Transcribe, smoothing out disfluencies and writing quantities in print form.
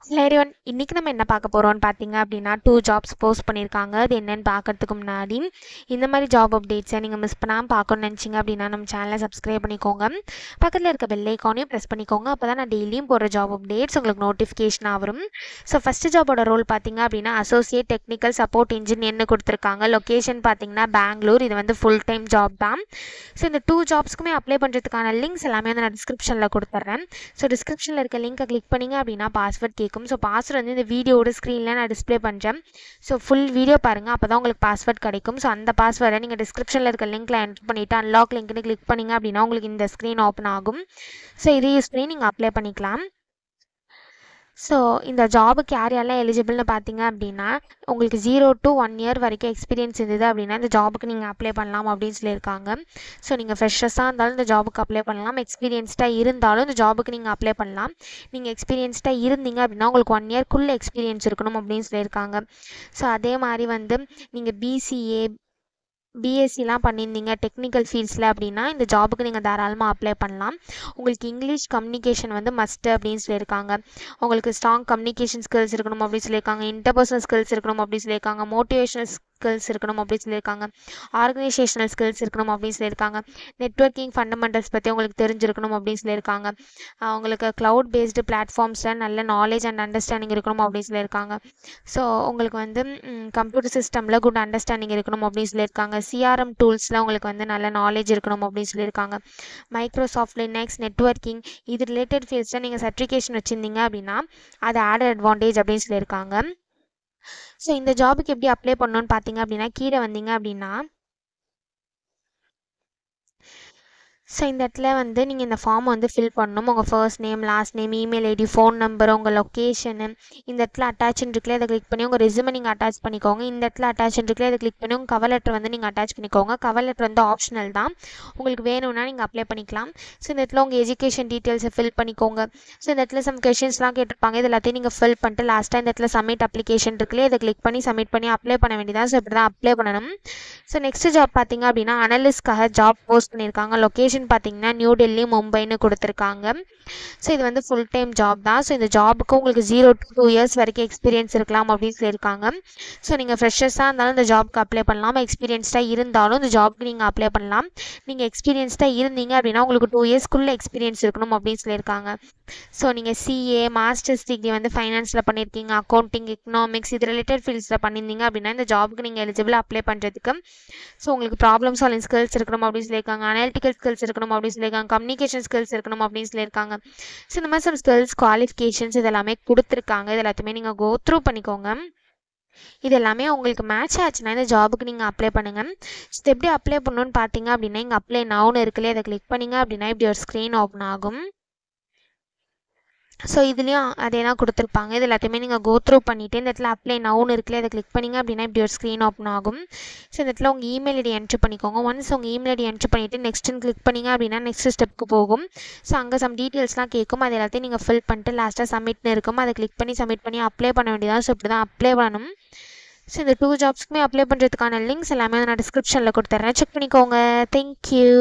Hello everyone, இன்னைக்கு நம்ம என்ன பார்க்க போகிறோம்னு பார்த்தீங்க அப்படின்னா 2 ஜாப்ஸ் போஸ்ட் பண்ணியிருக்காங்க. அது என்னன்னு பார்க்கறதுக்கு முன்னாடி இந்த மாதிரி ஜாப் அப்டேட்ஸை நீங்கள் மிஸ் பண்ணாமல் பார்க்கணும்னு நினச்சிங்க அப்படின்னா நம்ம சேனலை சப்ஸ்கிரைப் பண்ணிக்கோங்க. பக்கத்தில் இருக்க பெல் ஐக்கானையும் ப்ரெஸ் பண்ணிக்கோங்க. அப்போ தான் நான் டெய்லியும் போகிற ஜாப் அப்டேட்ஸ் உங்களுக்கு நோட்டிஃபிகேஷனாக வரும். ஸோ ஃபஸ்ட்டு ஜாபோட ரோல் பார்த்தீங்க அப்படின்னா அசோசியேட் டெக்னிக்கல் சப்போர்ட் இன்ஜினியர்னு கொடுத்துருக்காங்க. லொக்கேஷன் பார்த்தீங்கன்னா பெங்களூர். இது வந்து ஃபுல் டைம் ஜாப் தான். ஸோ இந்த 2 ஜாப்ஸ்க்குமே அப்ளை பண்ணுறதுக்கான லிங்க்ஸ் எல்லாமே வந்து நான் டிஸ்கிரிப்ஷனில் கொடுத்துட்றேன். ஸோ டிஸ்கிரிப்ஷனில் இருக்க லிங்க்கை கிளிக் பண்ணிங்க அப்படின்னா பாஸ்வேர்ட் கேட்கும். ஸோ பாஸ்வேர்ட் வந்து இந்த வீடியோட ஸ்க்ரீனில் நான் டிஸ்பிளே பண்ணுறேன். ஸோ ஃபுல் வீடியோ பாருங்கள், அப்போ தான் உங்களுக்கு பாஸ்வேர்ட் கிடைக்கும். ஸோ அந்த பாஸ்வேர்டை நீங்கள் டிஸ்கிரிப்ஷனில் இருக்க லிங்க்கில் என்ட்ரு பண்ணிவிட்டு அன்லாக் லிங்க்னு கிளிக் பண்ணிங்க அப்படின்னா உங்களுக்கு இந்த ஸ்க்ரீன் ஓப்பன் ஆகும். ஸோ இதை யூஸ் பண்ணி நீங்கள் அப்ளை பண்ணிக்கலாம். ஸோ இந்த ஜாபுக்கு யார் யாரெல்லாம் எலிஜிபிள்னு பார்த்தீங்க அப்படின்னா உங்களுக்கு 0 to 1 year வரைக்கும் எக்ஸ்பீரியன்ஸ் இருந்தது அப்படின்னா இந்த ஜாபுக்கு நீங்கள் அப்ளை பண்ணலாம் அப்படின்னு சொல்லியிருக்காங்க. ஸோ நீங்கள் ஃப்ரெஷர்ஸாக இருந்தாலும் இந்த ஜாபுக்கு அப்ளை பண்ணலாம், எக்ஸ்பீரியன்ஸ்டாக இருந்தாலும் இந்த ஜாபுக்கு நீங்கள் அப்ளை பண்ணலாம். நீங்கள் எக்ஸ்பீரியன்ஸ்டாக இருந்தீங்க அப்படின்னா உங்களுக்கு 1 yearக்குள்ளே எக்ஸ்பீரியன்ஸ் இருக்கணும் அப்படின்னு சொல்லியிருக்காங்க. ஸோ அதே மாதிரி வந்து நீங்கள் பிசிஏ பிஎஸ்சிலாம் பண்ணியிருந்தீங்க டெக்னிக்கல் ஃபீல்ட்ஸில் அப்படின்னா இந்த ஜாபுக்கு நீங்கள் தாராளமாக அப்ளை பண்ணலாம். உங்களுக்கு இங்கிலீஷ் கம்யூனிகேஷன் வந்து மஸ்ட்டு அப்படின்னு சொல்லியிருக்காங்க. உங்களுக்கு ஸ்ட்ராங் கம்யூனிகேஷன் ஸ்கில்ஸ் இருக்கணும் அப்படின்னு சொல்லியிருக்காங்க. இன்டர்பர்சனல் ஸ்கில்ஸ் இருக்கணும் அப்படின்னு சொல்லியிருக்காங்க. மோட்டிவேஷனல் ஸ்கில்ஸ் இருக்கணும் அப்படின்னு சொல்லியிருக்காங்க. ஆர்கனைசேஷனல் ஸ்கில்ஸ் இருக்கணும் அப்படின்னு சொல்லியிருக்காங்க. நெட்வொர்க்கிங் ஃபண்டமெண்டல்ஸ் பற்றி உங்களுக்கு தெரிஞ்சிருக்கணும் அப்படின்னு சொல்லியிருக்காங்க. உங்களுக்கு க்ளவுட் பேஸ்டு பிளாட்ஃபார்ம்ஸில் நல்ல நாலேஜ் அண்ட் அண்டர்ஸ்டாண்டிங் இருக்கணும் அப்படின்னு சொல்லியிருக்காங்க. ஸோ உங்களுக்கு வந்து கம்ப்யூட்டர் சிஸ்டமில் குட் அண்டர்ஸ்டாண்டிங் இருக்கணும் அப்படின்னு சொல்லியிருக்காங்க. சிஆர்எம் டூல்ஸில் உங்களுக்கு வந்து நல்ல நாலேஜ் இருக்கணும் அப்படின்னு சொல்லியிருக்காங்க. மைக்ரோசாஃப்ட் லினக்ஸ் நெட்வொர்க்கிங் இது ரிலேட்டட் ஃபீல்ட்ஸில் நீங்கள் சர்டிஃபிகேஷன் வச்சுருந்தீங்க அப்படின்னா அது ஆடட் அட்வான்டேஜ் அப்படின்னு சொல்லியிருக்காங்க. ஸோ இந்த ஜாபுக்கு எப்படி அப்ளை பண்ணணும்னு பார்த்தீங்க அப்படின்னா கீழே வந்தீங்க அப்படின்னா ஸோ இந்த இடத்துல வந்து நீங்கள் இந்த ஃபார்ம் வந்து ஃபில் பண்ணணும். உங்கள் first name, last name, email ID, phone number, உங்கள் லொக்கேஷனு இந்த இடத்துல அட்டாச்னு இருக்குல்ல அதை கிளிக் பண்ணி உங்கள் ரெஸ்யூமை நீங்கள் அட்டாச் பண்ணிக்கோங்க. இந்த இடத்துல அட்டாச்னு இருக்குல்ல அதை கிளிக் பண்ணி உங்கள் கவர் லெட்டர் வந்து நீங்கள் அட்டாச் பண்ணிக்கோங்க. கவர் லெட்டர் வந்து ஆப்ஷனல் தான், உங்களுக்கு வேணும்னா நீங்கள் அப்ளை பண்ணிக்கலாம். ஸோ இந்த இடத்துல உங்கள் எஜுகேஷன் டீட்டெயில்ஸை ஃபில் பண்ணிக்கோங்க. ஸோ இந்த இடத்துல சம் கொஷின்ஸ்லாம் கேட்டிருப்பாங்க, இது எல்லாத்தையும் நீங்கள் ஃபில் பண்ணிட்டு லாஸ்ட்டாக இந்த இடத்துல சப்மிட் அப்ளிகேஷன் இருக்குல்லையே இதை கிளிக் பண்ணி சப்மிட் பண்ணி அப்ளை பண்ண வேண்டியதான். ஸோ இப்படி தான் அப்ளை பண்ணணும். ஸோ நெக்ஸ்ட் ஜாப் பார்த்தீங்க அப்படின்னா அனலிஸ்ட்காக ஜாப் போஸ்ட் பண்ணியிருக்காங்க. லொக்கேஷன் பார்த்தீங்கன்னா நியூ டெல்லி மும்பைன்னு கொடுத்துருக்காங்க. ஸோ இது வந்து ஃபுல் டைம் ஜாப் தான். ஸோ இந்த ஜாபுக்கு உங்களுக்கு 0 to 2 years வரைக்கும் எக்ஸ்பீரியன்ஸ் இருக்கலாம் அப்படின்னு சொல்லியிருக்காங்க. ஸோ நீங்கள் ஃப்ரெஷர்ஸாக இருந்தாலும் இந்த ஜாப்க்கு அப்ளை பண்ணலாம், எக்ஸ்பீரியன்ஸ்டாக இருந்தாலும் இந்த ஜாப்க்கு நீங்கள் அப்ளை பண்ணலாம். நீங்கள் எக்ஸ்பீரியன்ஸ்டாக இருந்தீங்க அப்படின்னா உங்களுக்கு 2 yearsக்குள்ளே எக்ஸ்பீரியன்ஸ் இருக்கணும் அப்படின்னு சொல்லியிருக்காங்க. ஸோ நீங்கள் சிஏ மாஸ்டர்ஸ் டிகிரி வந்து ஃபைனான்ஸில் பண்ணியிருக்கீங்க, அக்கௌண்டிங் எக்கனாமிக்ஸ் இது ரிலேட்டட் ஃபீல்ட்ஸில் பண்ணியிருந்தீங்க அப்படின்னா இந்த ஜாபுக்கு நீங்கள் எலிஜிபிள் அப்ளை பண்ணுறதுக்கு. ஸோ உங்களுக்கு ப்ராப்ளம் சால்விங் ஸ்கில்ஸ் இருக்கணும் அப்படின்னு சொல்லியிருக்காங்க, அனாலிட்டிக்கல் ஸ்கில்ஸ் இருக்கணும் அப்படின்னு சொல்லியிருக்காங்க, கம்யூனிகேஷன் ஸ்கில்ஸ் இருக்கணும் அப்படின்னு சொல்லியிருக்காங்க. ஸோ இந்த மாதிரி some ஸ்கில்ஸ் குவாலிஃபிகேஷன்ஸ் இதெல்லாமே கொடுத்துருக்காங்க. இது எல்லாத்தையுமே நீங்கள் கோ த்ரூ பண்ணிக்கோங்க. இது எல்லாமே உங்களுக்கு மேட்ச் ஆச்சுன்னா இந்த ஜாபுக்கு நீங்கள் அப்ளை பண்ணுங்கள். ஸோ எப்படி அப்ளை பண்ணணும்னு பார்த்தீங்க அப்படின்னா இங்கே அப்ளை நவுன்னு இருக்குல்லையே அதை கிளிக் பண்ணிங்க அப்படின்னா இப்படி ஒரு ஸ்க்ரீன் ஓப்பன் ஆகும். ஸோ இதுலேயும் அதே தான் கொடுத்துருப்பாங்க. இது எல்லாத்தையுமே நீங்கள் கோ த்ரூ பண்ணிவிட்டு இந்த இடத்துல அப்ளை நவுன்னு இருக்குல்ல அதை கிளிக் பண்ணிங்க அப்படின்னா இப்படி ஒரு ஸ்க்ரீன் ஓப்பன் ஆகும். ஸோ இந்த இடத்துல உங்கள் இமெயில் ஐடி என்ட்ரு பண்ணிக்கோங்க. ஒன்ஸ் உங்கள் இமெயில் ஐடி என்ட்ரு பண்ணிவிட்டு நெக்ஸ்ட்டுன்னு கிளிக் பண்ணிங்க அப்படின்னா நெக்ஸ்ட் ஸ்டெப்புக்கு போகும். ஸோ அங்கே சம் டீட்டெயில்ஸ்லாம் கேட்கும், அது எல்லாத்தையும் நீங்கள் ஃபில் பண்ணிட்டு லாஸ்ட்டாக சப்மிட்னு இருக்கும், அதை கிளிக் பண்ணி சப்மிட் பண்ணி அப்ளை பண்ண வேண்டியதான். ஸோ இப்படி தான் அப்ளை பண்ணணும். ஸோ இந்த 2 ஜாப்ஸ்க்குமே அப்ளை பண்ணுறதுக்கான லிங்க்ஸ் எல்லாமே நான் டிஸ்கிரிப்ஷனில் கொடுத்துட்றேன், செக் பண்ணிக்கோங்க. தேங்க்யூ.